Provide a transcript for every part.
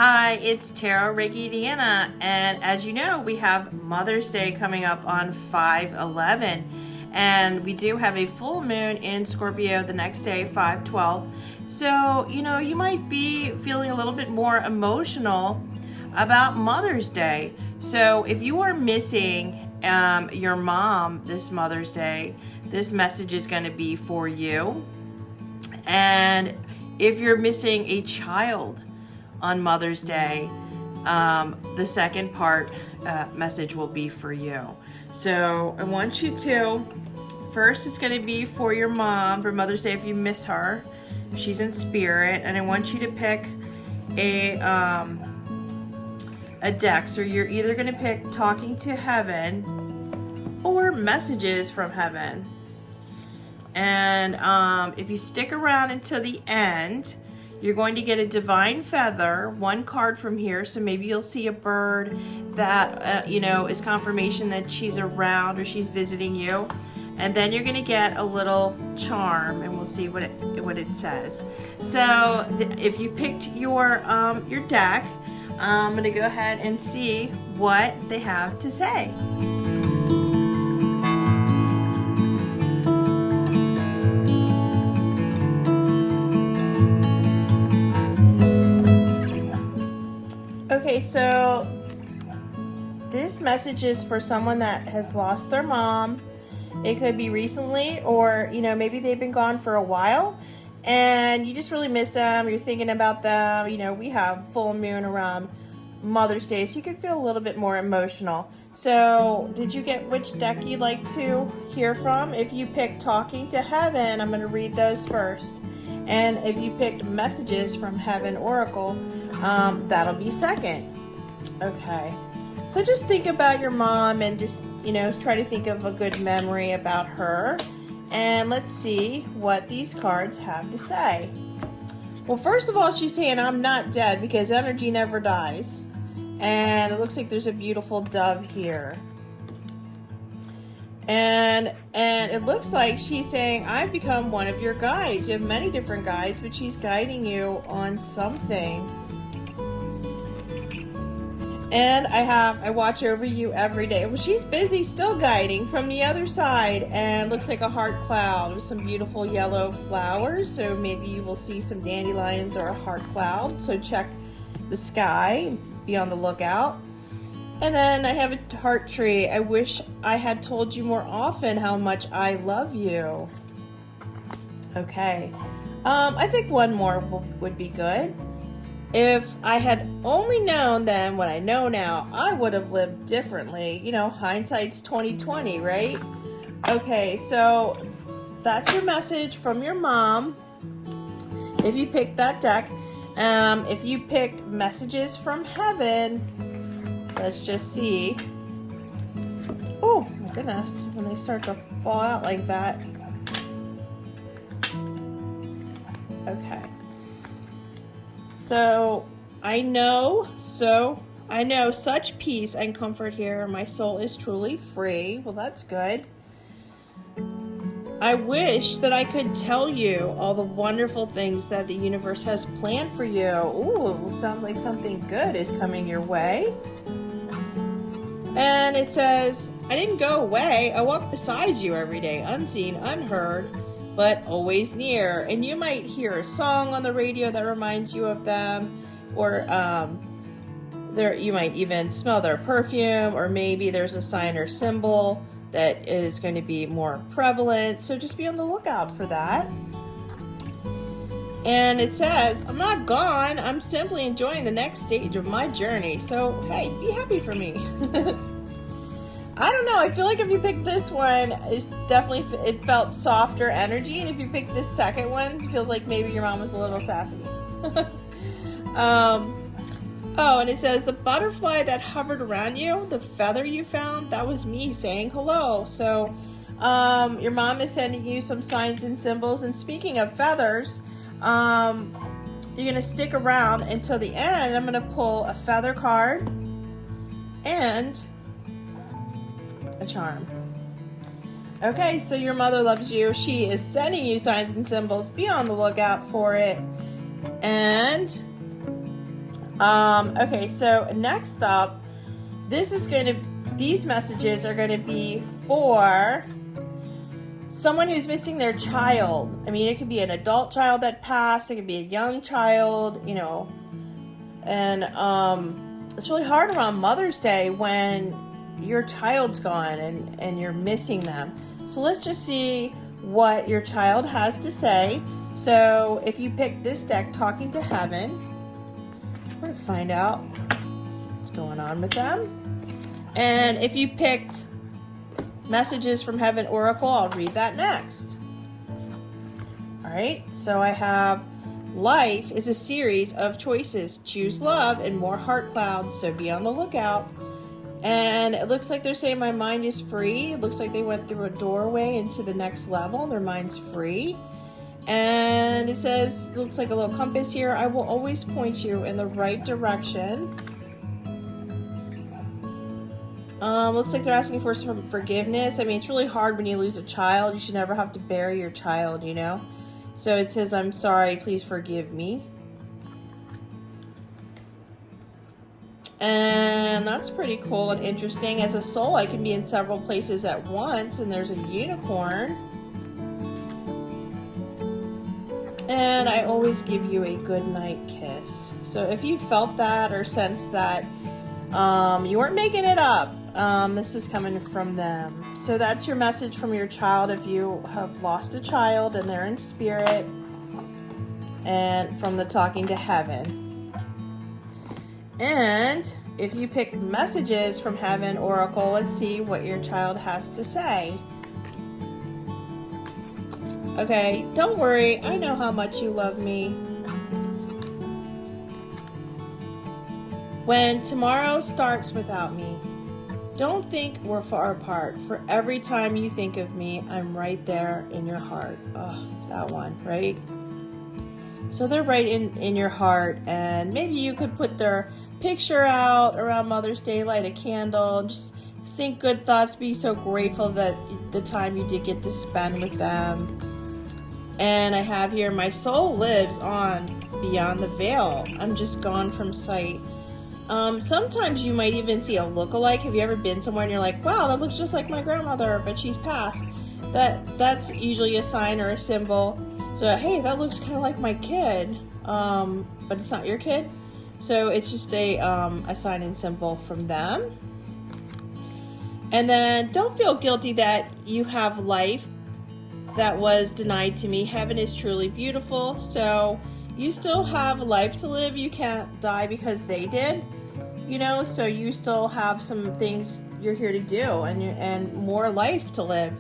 Hi, it's Tarot Reiki Deanna, and as you know, we have Mother's Day coming up on 5/11, and we do have a full moon in Scorpio the next day, 5/12. So, you might be feeling a little bit more emotional about Mother's Day. So, if you are missing your mom this Mother's Day, this message is going to be for you. And if you're missing a child on Mother's Day, the second part message will be for you. So I want you to, first it's going to be for your mom for Mother's Day if you miss her, if she's in spirit, and I want you to pick a deck. So you're either going to pick Talking to Heaven or Messages from Heaven. And if you stick around until the end, you're going to get a divine feather, one card from here. So maybe you'll see a bird that, is confirmation that she's around or she's visiting you. And then you're going to get a little charm, and we'll see what it says. So if you picked your deck, I'm going to go ahead and see what they have to say. Okay, so this message is for someone that has lost their mom. It could be recently, or maybe they've been gone for a while and you just really miss them. You're thinking about them. We have full moon around Mother's Day, so you can feel a little bit more emotional. So did you get which deck you'd like to hear from? If you picked Talking to Heaven, I'm going to read those first. And if you picked Messages from Heaven Oracle, that'll be second. Okay, so just think about your mom and just try to think of a good memory about her, and let's see what these cards have to say. Well, first of all, she's saying I'm not dead because energy never dies, and it looks like there's a beautiful dove here. And it looks like she's saying, I've become one of your guides. You have many different guides, but she's guiding you on something. And I watch over you every day. Well, she's busy still guiding from the other side, and looks like a heart cloud with some beautiful yellow flowers. So maybe you will see some dandelions or a heart cloud. So check the sky, be on the lookout. And then I have a heart tree. I wish I had told you more often how much I love you. Okay. I think one more would be good. If I had only known then what I know now, I would have lived differently. Hindsight's 20/20, right? Okay, so that's your message from your mom. If you picked that deck, if you picked Messages from Heaven, let's just see. Oh my goodness, when they start to fall out like that. Okay. So I know such peace and comfort here. My soul is truly free. Well, that's good. I wish that I could tell you all the wonderful things that the universe has planned for you. Ooh, sounds like something good is coming your way. And it says, I didn't go away. I walk beside you every day, unseen, unheard, but always near. And you might hear a song on the radio that reminds you of them, or you might even smell their perfume, or maybe there's a sign or symbol that is going to be more prevalent. So just be on the lookout for that. And it says, I'm not gone. I'm simply enjoying the next stage of my journey. So, hey, be happy for me. I don't know. I feel like if you picked this one, it felt softer energy. And if you picked this second one, it feels like maybe your mom was a little sassy. And it says, the butterfly that hovered around you, the feather you found, that was me saying hello. So your mom is sending you some signs and symbols. And speaking of feathers, you're going to stick around until the end. I'm going to pull a feather card and a charm. Okay, so your mother loves you. She is sending you signs and symbols. Be on the lookout for it. And Okay, so next up, these messages are going to be for someone who's missing their child. I mean, it could be an adult child that passed, it could be a young child, you know, and it's really hard around Mother's Day when your child's gone and you're missing them. So let's just see what your child has to say. So if you pick this deck, Talking to Heaven, we're going to find out what's going on with them. And if you picked Messages from Heaven Oracle, I'll read that next. All right, so I have life is a series of choices. Choose love and more heart clouds, so be on the lookout. And it looks like they're saying my mind is free. It looks like they went through a doorway into the next level. Their mind's free. And it says, it looks like a little compass here. I will always point you in the right direction. Looks like they're asking for some forgiveness. I mean, it's really hard when you lose a child. You should never have to bury your child, you know? So it says, I'm sorry, please forgive me. And that's pretty cool and interesting. As a soul, I can be in several places at once, and there's a unicorn. And I always give you a good night kiss. So if you felt that or sensed that, you weren't making it up. This is coming from them. So that's your message from your child if you have lost a child and they're in spirit, and from the Talking to Heaven. And if you pick Messages from Heaven Oracle, let's see what your child has to say. Okay, don't worry, I know how much you love me. When tomorrow starts without me, don't think we're far apart. For every time you think of me, I'm right there in your heart. Oh, that one, right? So they're right in your heart, and maybe you could put their picture out around Mother's Day, light a candle, just think good thoughts, be so grateful that the time you did get to spend with them. And I have here, my soul lives on beyond the veil. I'm just gone from sight. Sometimes you might even see a look-alike. Have you ever been somewhere and you're like, wow, that looks just like my grandmother, but she's passed? That's usually a sign or a symbol. So, hey, that looks kind of like my kid, but it's not your kid. So it's just a sign and symbol from them. And then don't feel guilty that you have life that was denied to me. Heaven is truly beautiful. So you still have a life to live. You can't die because they did, you know, so you still have some things you're here to do, and more life to live.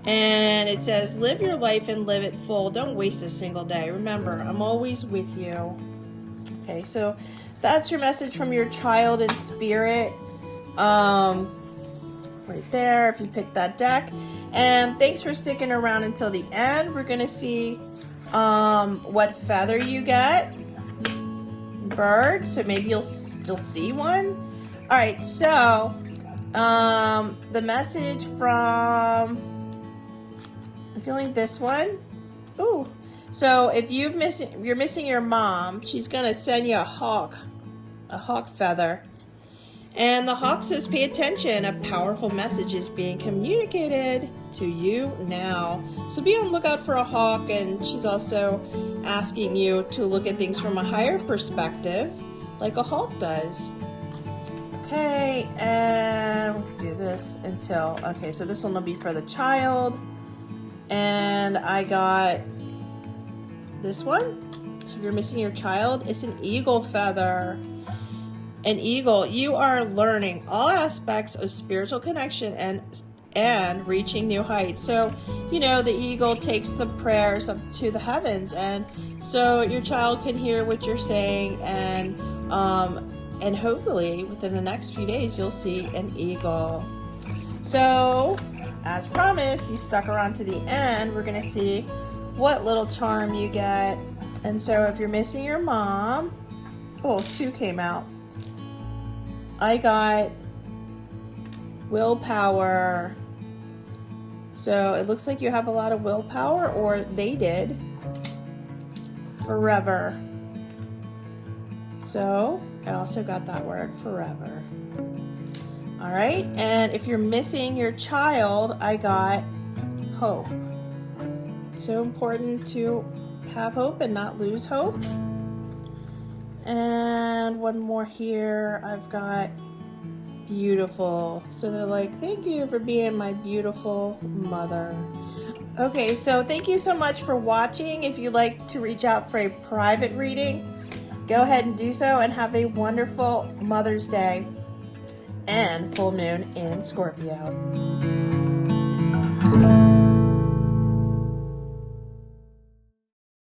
And it says, live your life and live it full. Don't waste a single day. Remember, I'm always with you. Okay, so that's your message from your child in spirit. Right there, if you pick that deck. And thanks for sticking around until the end. We're going to see what feather you get. Bird, so maybe you'll see one. All right, so the message from, I'm feeling this one. Ooh, so if you're missing your mom, she's gonna send you a hawk feather. And the hawk says, pay attention, a powerful message is being communicated to you now. So be on the lookout for a hawk, and she's also asking you to look at things from a higher perspective, like a hawk does. Okay, and we'll do this until, okay, so this one will be for the child. And I got this one. So if you're missing your child, it's an eagle feather. An eagle, you are learning all aspects of spiritual connection and reaching new heights. So, you know, the eagle takes the prayers up to the heavens, and so your child can hear what you're saying, and hopefully within the next few days you'll see an eagle. So, as promised, you stuck around to the end. We're gonna see what little charm you get. And so if you're missing your mom, oh, 2 came out. I got willpower. So it looks like you have a lot of willpower, or they did. Forever. So I also got that word forever. All right, and if you're missing your child, I got hope. So important to have hope and not lose hope. And one more here, I've got beautiful. So they're like, thank you for being my beautiful mother. Okay, so thank you so much for watching. If you'd like to reach out for a private reading, go ahead and do so, and have a wonderful Mother's Day and full moon in Scorpio.